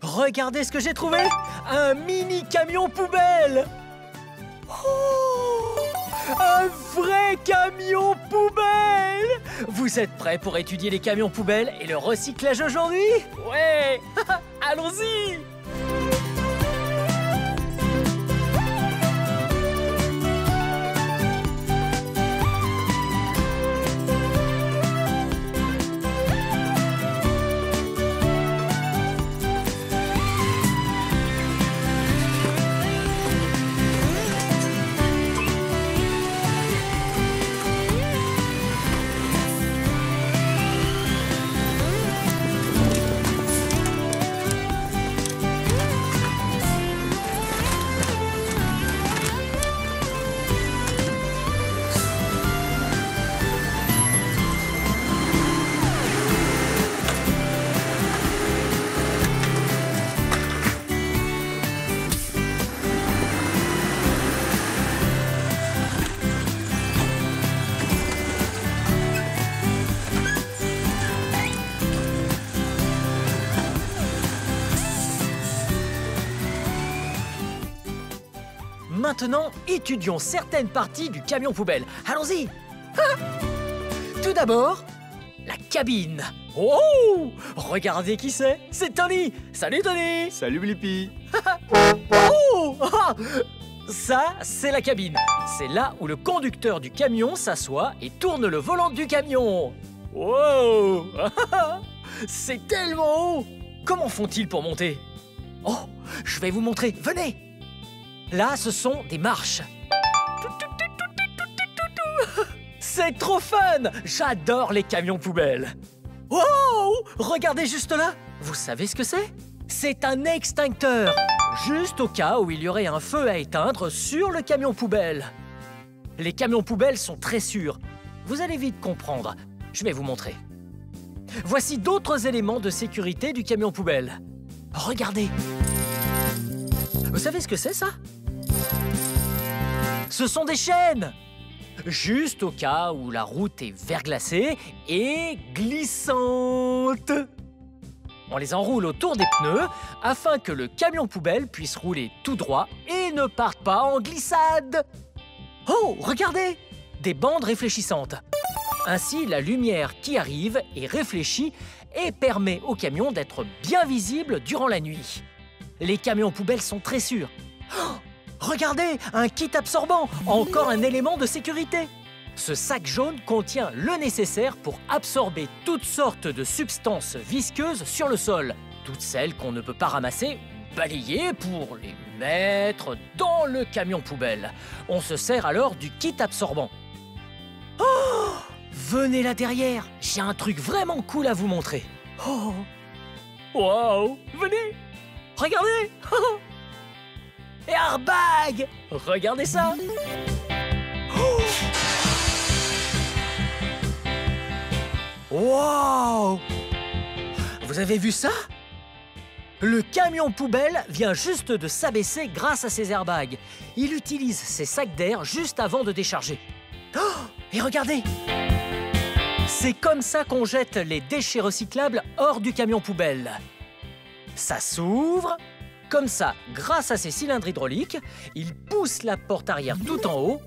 Regardez ce que j'ai trouvé! Un mini camion poubelle! Oh, un vrai camion poubelle! Vous êtes prêts pour étudier les camions poubelles et le recyclage aujourd'hui? Ouais! Allons-y! Maintenant, étudions certaines parties du camion poubelle. Allons-y! Tout d'abord, la cabine. Oh! Regardez qui c'est! C'est Tony! Salut Tony! Salut Blippi! Oh! Ça, c'est la cabine. C'est là où le conducteur du camion s'assoit et tourne le volant du camion. Wow! C'est tellement haut! Comment font-ils pour monter? Oh! Je vais vous montrer. Venez! Là, ce sont des marches. C'est trop fun! J'adore les camions poubelles. Wow! Regardez juste là. Vous savez ce que c'est? C'est un extincteur. Juste au cas où il y aurait un feu à éteindre sur le camion poubelle. Les camions poubelles sont très sûrs. Vous allez vite comprendre. Je vais vous montrer. Voici d'autres éléments de sécurité du camion poubelle. Regardez. Vous savez ce que c'est, ça? Ce sont des chaînes! Juste au cas où la route est verglacée et glissante. On les enroule autour des pneus afin que le camion poubelle puisse rouler tout droit et ne parte pas en glissade. Oh, regardez! Des bandes réfléchissantes. Ainsi, la lumière qui arrive est réfléchie et permet au camion d'être bien visible durant la nuit. Les camions poubelles sont très sûrs. Oh, regardez, un kit absorbant, encore un élément de sécurité. Ce sac jaune contient le nécessaire pour absorber toutes sortes de substances visqueuses sur le sol. Toutes celles qu'on ne peut pas ramasser ou balayer pour les mettre dans le camion poubelle. On se sert alors du kit absorbant. Oh, venez là derrière, j'ai un truc vraiment cool à vous montrer. Oh, wow, venez, regardez. Airbag! Regardez ça! Oh! Wow! Vous avez vu ça? Le camion poubelle vient juste de s'abaisser grâce à ses airbags. Il utilise ses sacs d'air juste avant de décharger. Oh! Et regardez! C'est comme ça qu'on jette les déchets recyclables hors du camion poubelle. Ça s'ouvre. Comme ça, grâce à ces cylindres hydrauliques, il pousse la porte arrière tout en haut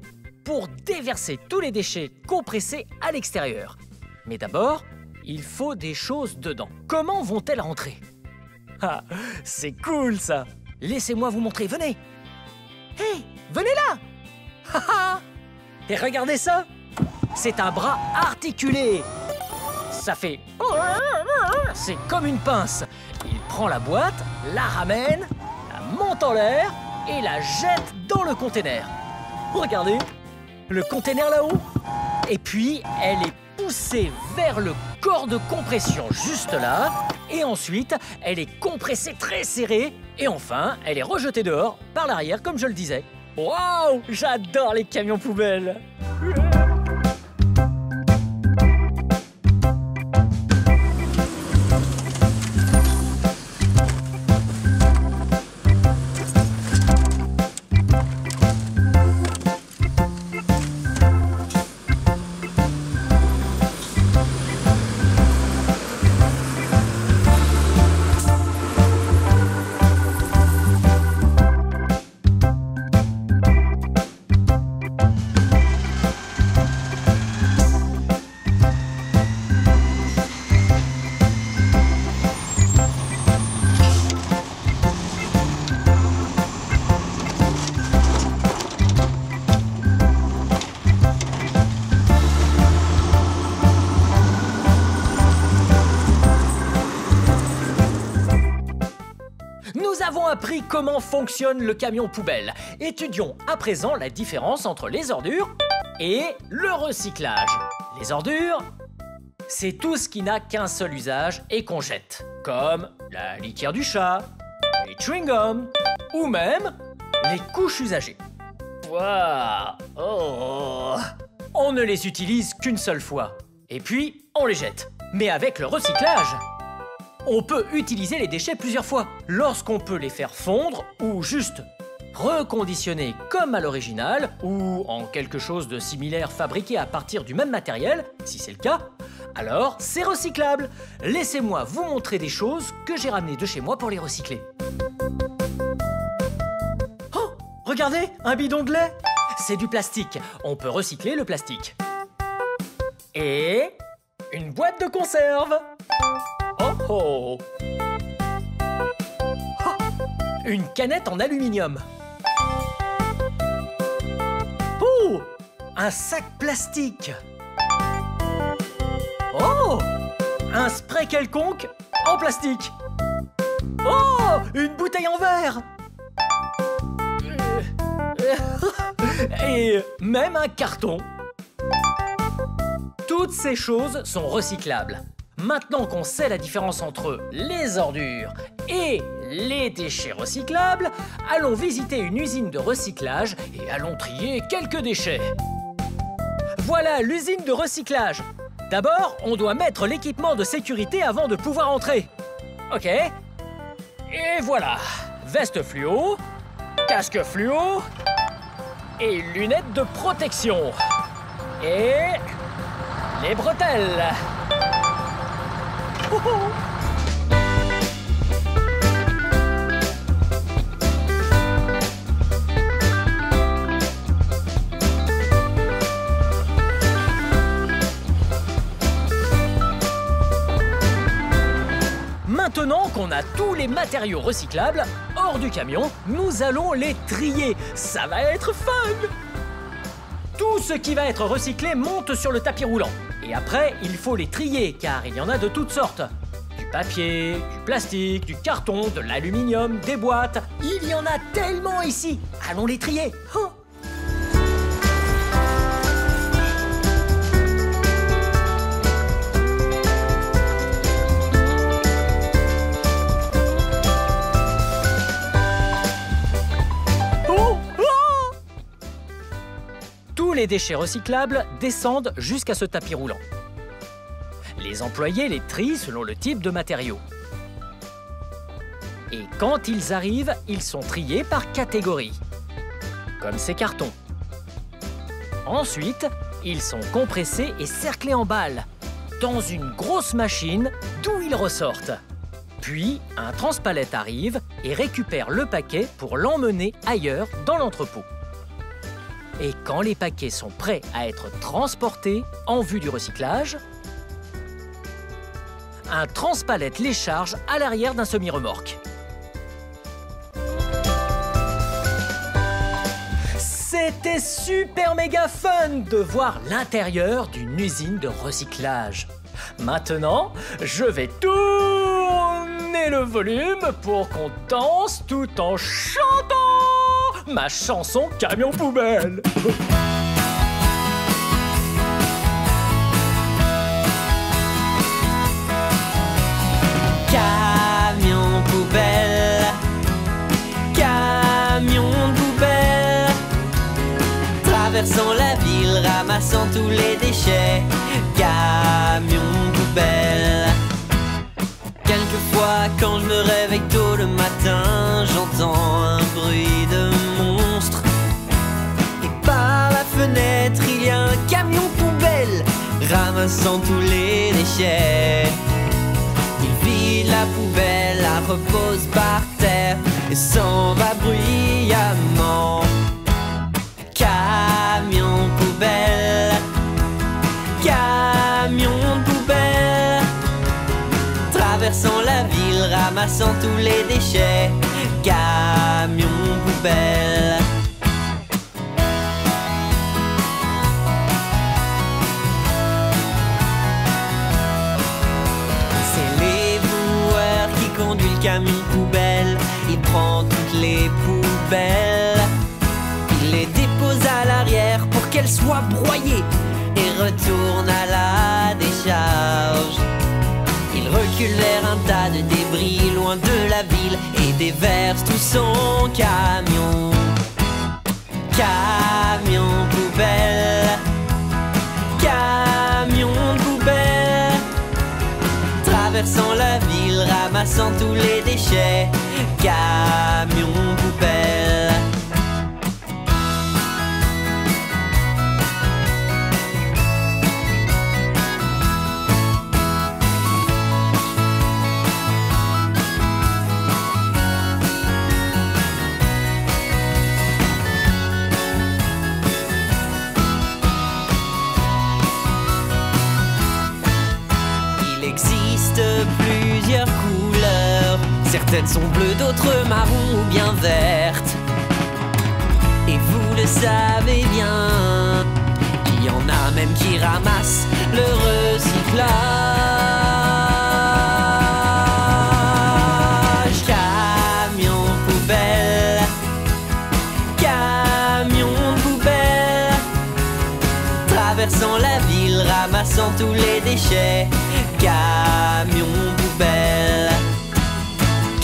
pour déverser tous les déchets compressés à l'extérieur. Mais d'abord, il faut des choses dedans. Comment vont-elles rentrer? Ah, c'est cool ça! Laissez-moi vous montrer, venez! Hé, venez là! Et regardez ça! C'est un bras articulé! Ça fait... C'est comme une pince. Il prend la boîte, la ramène, la monte en l'air et la jette dans le container. Regardez, le container là-haut. Et puis, elle est poussée vers le corps de compression juste là. Et ensuite, elle est compressée très serrée. Et enfin, elle est rejetée dehors par l'arrière, comme je le disais. Waouh! J'adore les camions poubelles! Nous avons appris comment fonctionne le camion poubelle. Étudions à présent la différence entre les ordures et le recyclage. Les ordures, c'est tout ce qui n'a qu'un seul usage et qu'on jette, comme la litière du chat, les chewing-gums ou même les couches usagées. Waouh! Oh! On ne les utilise qu'une seule fois. Et puis, on les jette. Mais avec le recyclage, on peut utiliser les déchets plusieurs fois. Lorsqu'on peut les faire fondre ou juste reconditionner comme à l'original ou en quelque chose de similaire fabriqué à partir du même matériel, si c'est le cas, alors c'est recyclable. Laissez-moi vous montrer des choses que j'ai ramenées de chez moi pour les recycler. Oh, regardez, un bidon de lait. C'est du plastique. On peut recycler le plastique. Et une boîte de conserve. Oh oh. Oh, une canette en aluminium. Oh, un sac plastique. Oh, un spray quelconque en plastique. Oh, une bouteille en verre. Et même un carton. Toutes ces choses sont recyclables. Maintenant qu'on sait la différence entre les ordures et les déchets recyclables, allons visiter une usine de recyclage et allons trier quelques déchets. Voilà l'usine de recyclage. D'abord, on doit mettre l'équipement de sécurité avant de pouvoir entrer. Ok. Et voilà. Veste fluo, casque fluo et lunettes de protection. Et les bretelles. Oh oh. Maintenant qu'on a tous les matériaux recyclables hors du camion, nous allons les trier. Ça va être fun! Tout ce qui va être recyclé monte sur le tapis roulant. Et après, il faut les trier, car il y en a de toutes sortes. Du papier, du plastique, du carton, de l'aluminium, des boîtes. Il y en a tellement ici. Allons les trier. Oh. Tous les déchets recyclables descendent jusqu'à ce tapis roulant. Les employés les trient selon le type de matériaux. Et quand ils arrivent, ils sont triés par catégorie, comme ces cartons. Ensuite, ils sont compressés et cerclés en balles, dans une grosse machine d'où ils ressortent. Puis, un transpalette arrive et récupère le paquet pour l'emmener ailleurs dans l'entrepôt. Et quand les paquets sont prêts à être transportés en vue du recyclage, un transpalette les charge à l'arrière d'un semi-remorque. C'était super méga fun de voir l'intérieur d'une usine de recyclage. Maintenant, je vais tourner le volume pour qu'on danse tout en chantant ma chanson Camion Poubelle. Camion poubelle, camion poubelle, traversant la ville, ramassant tous les déchets. Camion poubelle. Quelquefois, quand je me réveille tôt le matin, j'entends un bruit de monstre. Et par la fenêtre, il y a un camion poubelle ramassant tous les déchets. Il vide la poubelle, la repose par terre et s'en va bruyamment. Camion poubelle, camion poubelle, traversant la ville, ramassant tous les déchets. Camion poubelle. C'est l'éboueur qui conduit le camion poubelle. il prend toutes les poubelles. Il les dépose à l'arrière pour qu'elles soient broyées et retourne à la décharge. Il recule vers un tas de débris loin de la ville et déverse tout son camion. Camion poubelle, camion de poubelle, traversant la ville, ramassant tous les déchets. Camion poubelle. Plusieurs couleurs, certaines sont bleues, d'autres marron ou bien vertes. Et vous le savez bien, il y en a même qui ramassent le recyclage. Camion poubelle, camion de poubelle, traversant la ville, ramassant tous les déchets. Camion poubelle,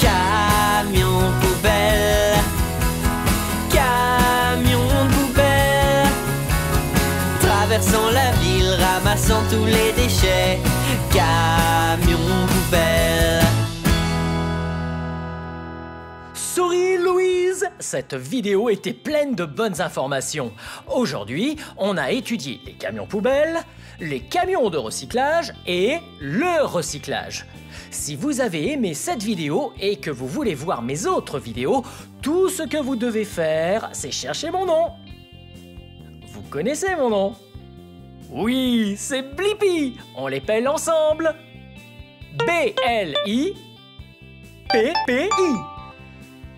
camion poubelle, camion de poubelle, traversant la ville, ramassant tous les déchets. Camion poubelle. Souris Louise, cette vidéo était pleine de bonnes informations. Aujourd'hui, on a étudié les camions poubelles, les camions de recyclage et le recyclage. Si vous avez aimé cette vidéo et que vous voulez voir mes autres vidéos, tout ce que vous devez faire, c'est chercher mon nom. Vous connaissez mon nom? Oui, c'est Blippi. On l'épelle ensemble. B-L-I-P-P-I.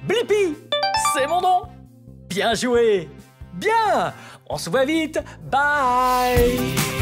Blippi, c'est mon nom. Bien joué. Bien. On se voit vite. Bye.